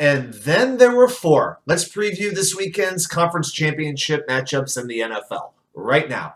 And then there were four. Let's preview this weekend's conference championship matchups in the NFL right now.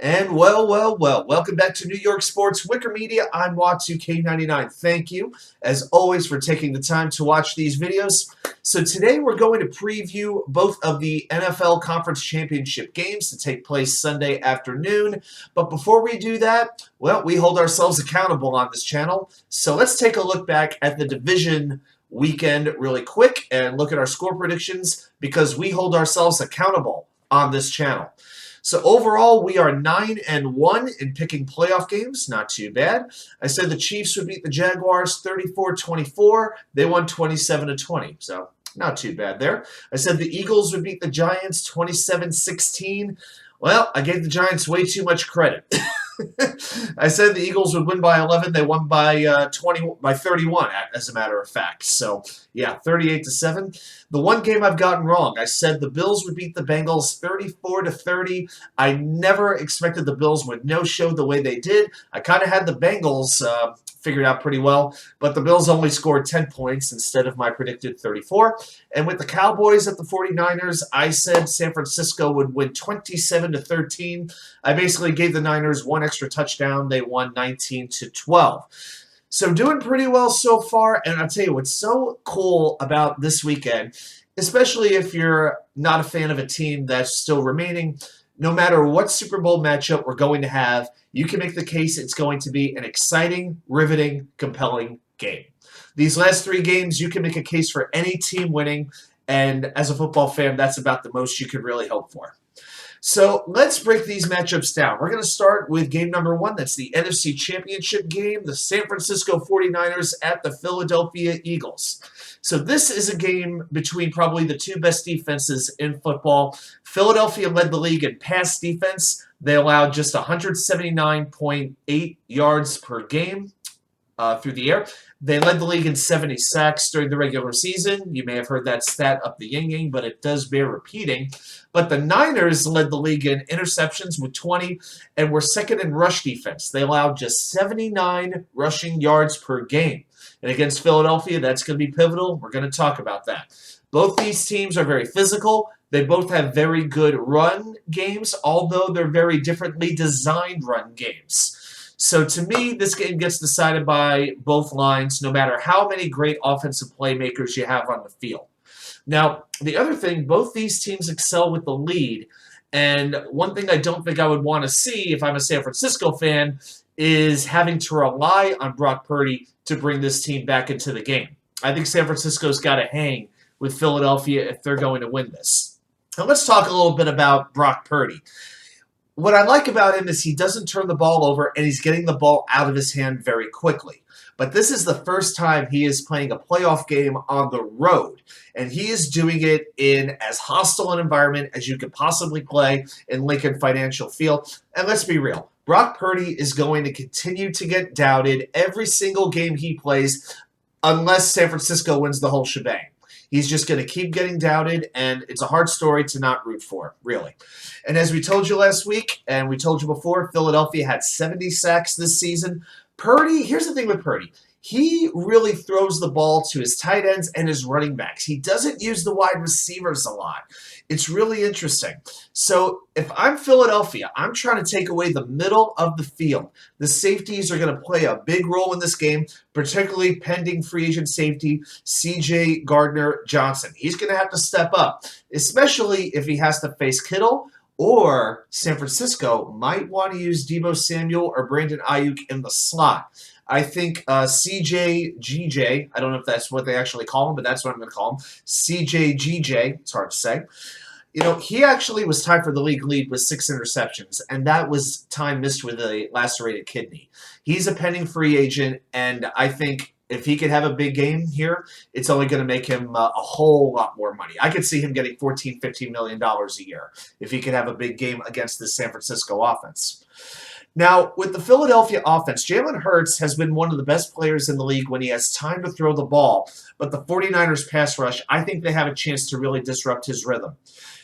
And well, welcome back to New York Sports WickerMedia. I'm Watts2K99. Thank you, as always, for taking the time to watch these videos. So today we're going to preview both of the NFL Conference Championship games to take place Sunday afternoon. But before we do that, well, we hold ourselves accountable on this channel. So let's take a look back at the division weekend really quick and look at our score predictions because we hold ourselves accountable on this channel. So overall, we are 9-1 in picking playoff games. Not too bad. I said the Chiefs would beat the Jaguars 34-24. They won 27-20. So not too bad there. I said the Eagles would beat the Giants 27-16. Well, I gave the Giants way too much credit. I said the Eagles would win by 11. They won by 31, as a matter of fact. So, yeah, 38-7. The one game I've gotten wrong, I said the Bills would beat the Bengals 34-30. I never expected the Bills would no-show the way they did. I kind of had the Bengals figured out pretty well, but the Bills only scored 10 points instead of my predicted 34. And with the Cowboys at the 49ers, I said San Francisco would win 27-13. I basically gave the Niners one extra touchdown. They won 19-12. So doing pretty well so far, and I'll tell you what's so cool about this weekend, especially if you're not a fan of a team that's still remaining, no matter what Super Bowl matchup we're going to have, you can make the case it's going to be an exciting, riveting, compelling game. These last three games, you can make a case for any team winning, and as a football fan, that's about the most you could really hope for. So let's break these matchups down. We're going to start with game number one. That's the NFC Championship game, the San Francisco 49ers at the Philadelphia Eagles. So this is a game between probably the two best defenses in football. Philadelphia led the league in pass defense. They allowed just 179.8 yards per game through the air. They led the league in 70 sacks during the regular season. You may have heard that stat up the yin-yang, but it does bear repeating. But the Niners led the league in interceptions with 20 and were second in rush defense. They allowed just 79 rushing yards per game. And against Philadelphia, that's going to be pivotal. We're going to talk about that. Both these teams are very physical. They both have very good run games, although they're very differently designed run games. So to me, this game gets decided by both lines, no matter how many great offensive playmakers you have on the field. Now, the other thing, both these teams excel with the lead. And one thing I don't think I would want to see if I'm a San Francisco fan is having to rely on Brock Purdy to bring this team back into the game. I think San Francisco's got to hang with Philadelphia if they're going to win this. Now let's talk a little bit about Brock Purdy. What I like about him is he doesn't turn the ball over and he's getting the ball out of his hand very quickly. But this is the first time he is playing a playoff game on the road. And he is doing it in as hostile an environment as you could possibly play in Lincoln Financial Field. And let's be real, Brock Purdy is going to continue to get doubted every single game he plays unless San Francisco wins the whole shebang. He's just going to keep getting doubted, and it's a hard story to not root for, really. And as we told you last week, and we told you before, Philadelphia had 70 sacks this season. Purdy, here's the thing with Purdy. He really throws the ball to his tight ends and his running backs. He doesn't use the wide receivers a lot. It's really interesting. So if I'm Philadelphia, I'm trying to take away the middle of the field. The safeties are going to play a big role in this game, particularly pending free agent safety C.J. Gardner-Johnson. He's going to have to step up, especially if he has to face Kittle, or San Francisco might want to use Deebo Samuel or Brandon Ayuk in the slot. I think CJGJ, I don't know if that's what they actually call him, but that's what I'm going to call him, CJGJ, it's hard to say. You know, he actually was tied for the league lead with 6 interceptions, and that was time missed with a lacerated kidney. He's a pending free agent, and I think if he could have a big game here, it's only going to make him a whole lot more money. I could see him getting $14-15 million a year if he could have a big game against the San Francisco offense. Now, with the Philadelphia offense, Jalen Hurts has been one of the best players in the league when he has time to throw the ball. But the 49ers pass rush, I think they have a chance to really disrupt his rhythm.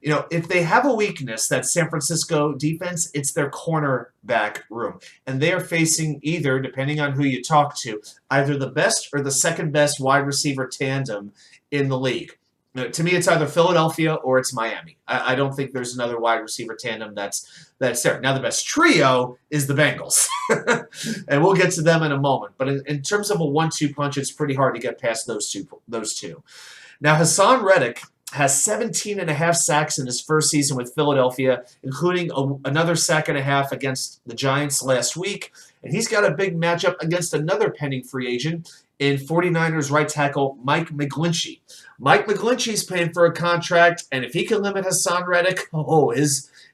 If they have a weakness, that San Francisco defense, it's their cornerback room. And they are facing either, depending on who you talk to, either the best or the second best wide receiver tandem in the league. To me, it's either Philadelphia or it's Miami. I don't think there's another wide receiver tandem that's there. Now, the best trio is the Bengals. And we'll get to them in a moment. But in terms of a 1-2 punch, it's pretty hard to get past those two. Now, Hassan Reddick has 17 and a half sacks in his first season with Philadelphia, including another sack and a half against the Giants last week. And he's got a big matchup against another pending free agent in 49ers right tackle Mike McGlinchey. Mike McGlinchey's paying for a contract, and if he can limit Hassan Reddick,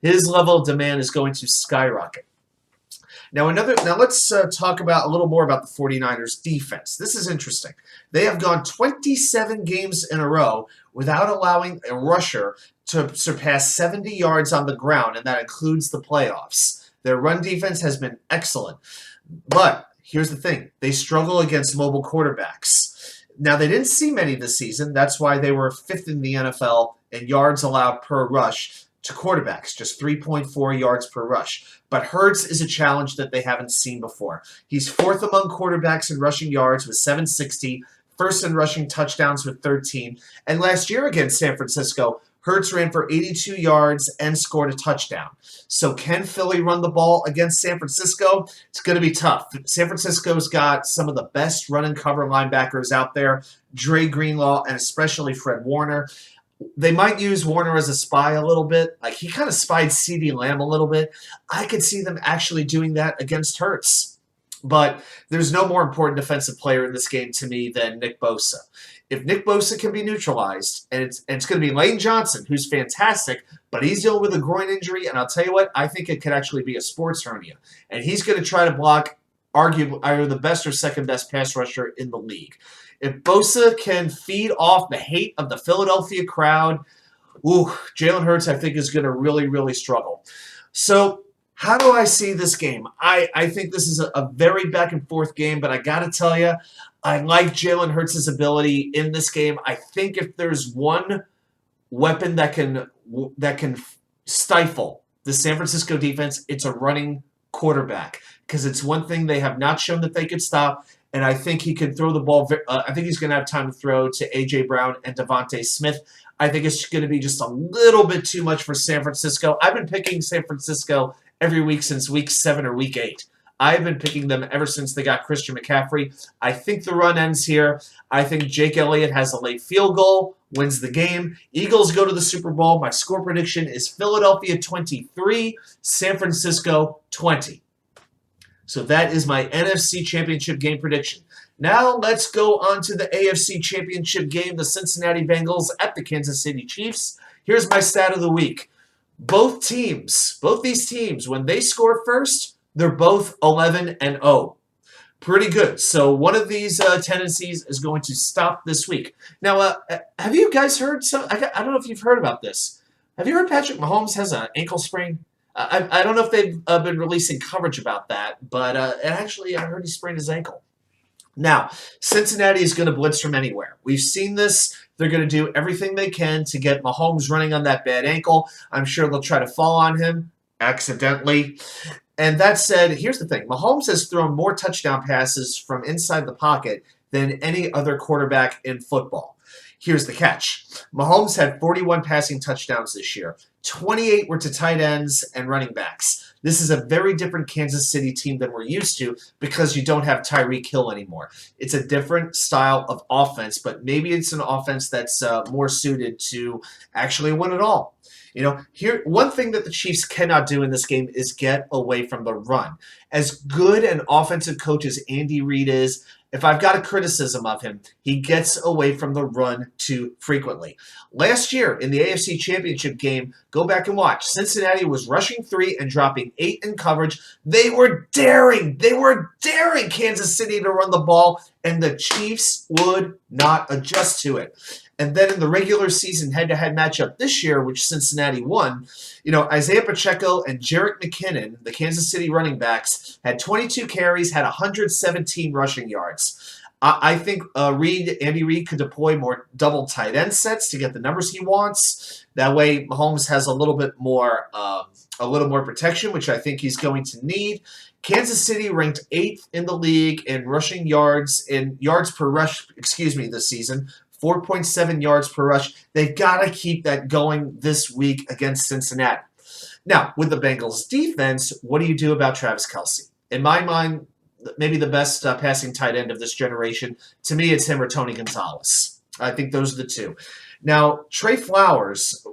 his level of demand is going to skyrocket. Now let's talk about a little more about the 49ers defense. This is interesting. They have gone 27 games in a row without allowing a rusher to surpass 70 yards on the ground, and that includes the playoffs. Their run defense has been excellent. But here's the thing. They struggle against mobile quarterbacks. Now, they didn't see many this season. That's why they were 5th in the NFL in yards allowed per rush to quarterbacks, just 3.4 yards per rush. But Hurts is a challenge that they haven't seen before. He's 4th among quarterbacks in rushing yards with 760, 1st in rushing touchdowns with 13. And last year against San Francisco, Hurts ran for 82 yards and scored a touchdown. So can Philly run the ball against San Francisco? It's going to be tough. San Francisco's got some of the best run and cover linebackers out there, Dre Greenlaw and especially Fred Warner. They might use Warner as a spy a little bit. Like, he kind of spied CeeDee Lamb a little bit. I could see them actually doing that against Hurts. But there's no more important defensive player in this game to me than Nick Bosa. If Nick Bosa can be neutralized, and it's going to be Lane Johnson, who's fantastic, but he's dealing with a groin injury, and I'll tell you what, I think it could actually be a sports hernia. And he's going to try to block arguably either the best or second best pass rusher in the league. If Bosa can feed off the hate of the Philadelphia crowd, Jalen Hurts, I think, is going to really, really struggle. So how do I see this game? I think this is a very back-and-forth game, but I got to tell you, I like Jalen Hurts' ability in this game. I think if there's one weapon that can stifle the San Francisco defense, it's a running quarterback, because it's one thing they have not shown that they could stop, and I think he can throw the ball. I think he's going to have time to throw to A.J. Brown and Devontae Smith. I think it's going to be just a little bit too much for San Francisco. I've been picking San Francisco every week since week 7 or week 8. I've been picking them ever since they got Christian McCaffrey. I think the run ends here. I think Jake Elliott has a late field goal, wins the game. Eagles go to the Super Bowl. My score prediction is Philadelphia 23, San Francisco 20. So that is my NFC Championship game prediction. Now let's go on to the AFC Championship game, the Cincinnati Bengals at the Kansas City Chiefs. Here's my stat of the week. Both these teams, when they score first, they're both 11-0. Pretty good. So one of these tendencies is going to stop this week. Now, have you guys heard I don't know if you've heard about this. Have you heard Patrick Mahomes has an ankle sprain? I don't know if they've been releasing coverage about that, but actually I heard he sprained his ankle. Now, Cincinnati is going to blitz from anywhere. We've seen this. They're going to do everything they can to get Mahomes running on that bad ankle. I'm sure they'll try to fall on him accidentally. And that said, here's the thing. Mahomes has thrown more touchdown passes from inside the pocket than any other quarterback in football. Here's the catch. Mahomes had 41 passing touchdowns this year. 28 were to tight ends and running backs. This is a very different Kansas City team than we're used to because you don't have Tyreek Hill anymore. It's a different style of offense, but maybe it's an offense that's more suited to actually win it all. Here, one thing that the Chiefs cannot do in this game is get away from the run. As good an offensive coach as Andy Reid is, if I've got a criticism of him, he gets away from the run too frequently. Last year in the AFC Championship game, go back and watch. Cincinnati was rushing 3 and dropping 8 in coverage. They were daring Kansas City to run the ball, and the Chiefs would not adjust to it. And then in the regular season head-to-head matchup this year, which Cincinnati won, Isaiah Pacheco and Jerick McKinnon, the Kansas City running backs, had 22 carries, had 117 rushing yards. I think Andy Reid could deploy more double tight end sets to get the numbers he wants. That way, Mahomes has a little more protection, which I think he's going to need. Kansas City ranked 8th in the league in rushing yards per rush, this season. 4.7 yards per rush. They've got to keep that going this week against Cincinnati. Now, with the Bengals defense, what do you do about Travis Kelce? In my mind, maybe the best passing tight end of this generation. To me, it's him or Tony Gonzalez. I think those are the two. Now, Trey Flowers,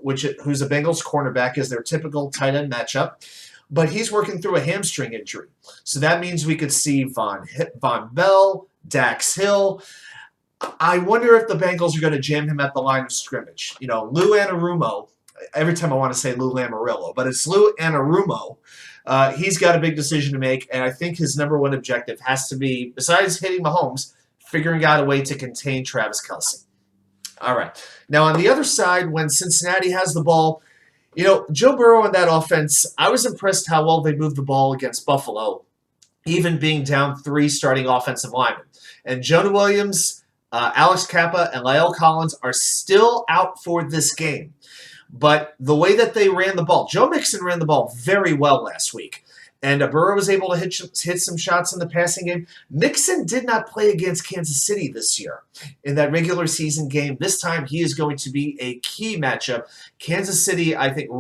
who's a Bengals cornerback, is their typical tight end matchup, but he's working through a hamstring injury. So that means we could see Von Bell, Dax Hill. I wonder if the Bengals are going to jam him at the line of scrimmage. Lou Anarumo, every time I want to say Lou Lamoriello, but it's Lou Anarumo. He's got a big decision to make, and I think his number one objective has to be, besides hitting Mahomes, figuring out a way to contain Travis Kelce. All right. Now, on the other side, when Cincinnati has the ball, Joe Burrow in that offense, I was impressed how well they moved the ball against Buffalo, even being down 3 starting offensive linemen. And Jonah Williams, Alex Kappa, and La'el Collins are still out for this game. But the way that they ran the ball, Joe Mixon ran the ball very well last week. And Burrow was able to hit some shots in the passing game. Mixon did not play against Kansas City this year in that regular season game. This time he is going to be a key matchup. Kansas City, I think,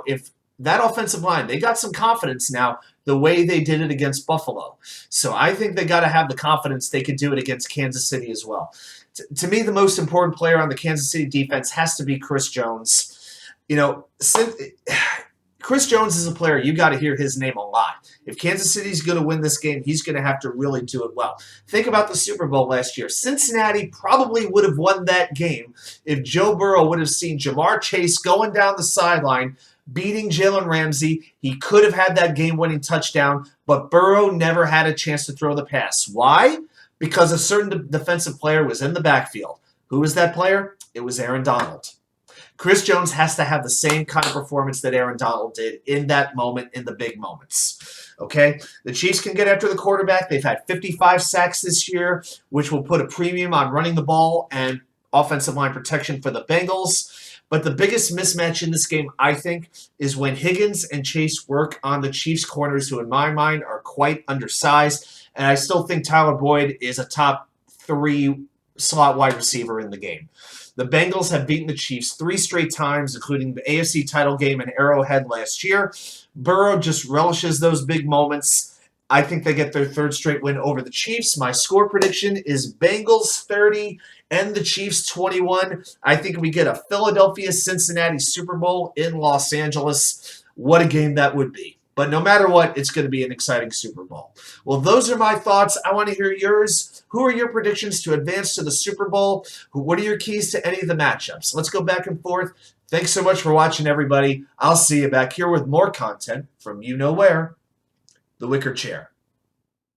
if that offensive line, they got some confidence now the way they did it against Buffalo. So I think they got to have the confidence they could do it against Kansas City as well. To me, the most important player on the Kansas City defense has to be Chris Jones. Chris Jones is a player, you got to hear his name a lot. If Kansas City's going to win this game, he's going to have to really do it well. Think about the Super Bowl last year. Cincinnati probably would have won that game if Joe Burrow would have seen Jamar Chase going down the sideline, beating Jalen Ramsey. He could have had that game-winning touchdown, but Burrow never had a chance to throw the pass. Why? Because a certain defensive player was in the backfield. Who was that player? It was Aaron Donald. Chris Jones has to have the same kind of performance that Aaron Donald did in that moment, in the big moments. Okay? The Chiefs can get after the quarterback. They've had 55 sacks this year, which will put a premium on running the ball and offensive line protection for the Bengals. But the biggest mismatch in this game, I think, is when Higgins and Chase work on the Chiefs corners, who in my mind are quite undersized. And I still think Tyler Boyd is a top 3 slot wide receiver in the game. The Bengals have beaten the Chiefs 3 straight times, including the AFC title game in Arrowhead last year. Burrow just relishes those big moments. I think they get their 3rd straight win over the Chiefs. My score prediction is Bengals 30 and the Chiefs 21. I think we get a Philadelphia-Cincinnati Super Bowl in Los Angeles. What a game that would be. But no matter what, it's going to be an exciting Super Bowl. Well, those are my thoughts. I want to hear yours. Who are your predictions to advance to the Super Bowl? What are your keys to any of the matchups? Let's go back and forth. Thanks so much for watching, everybody. I'll see you back here with more content from you know where, the Wicker Chair.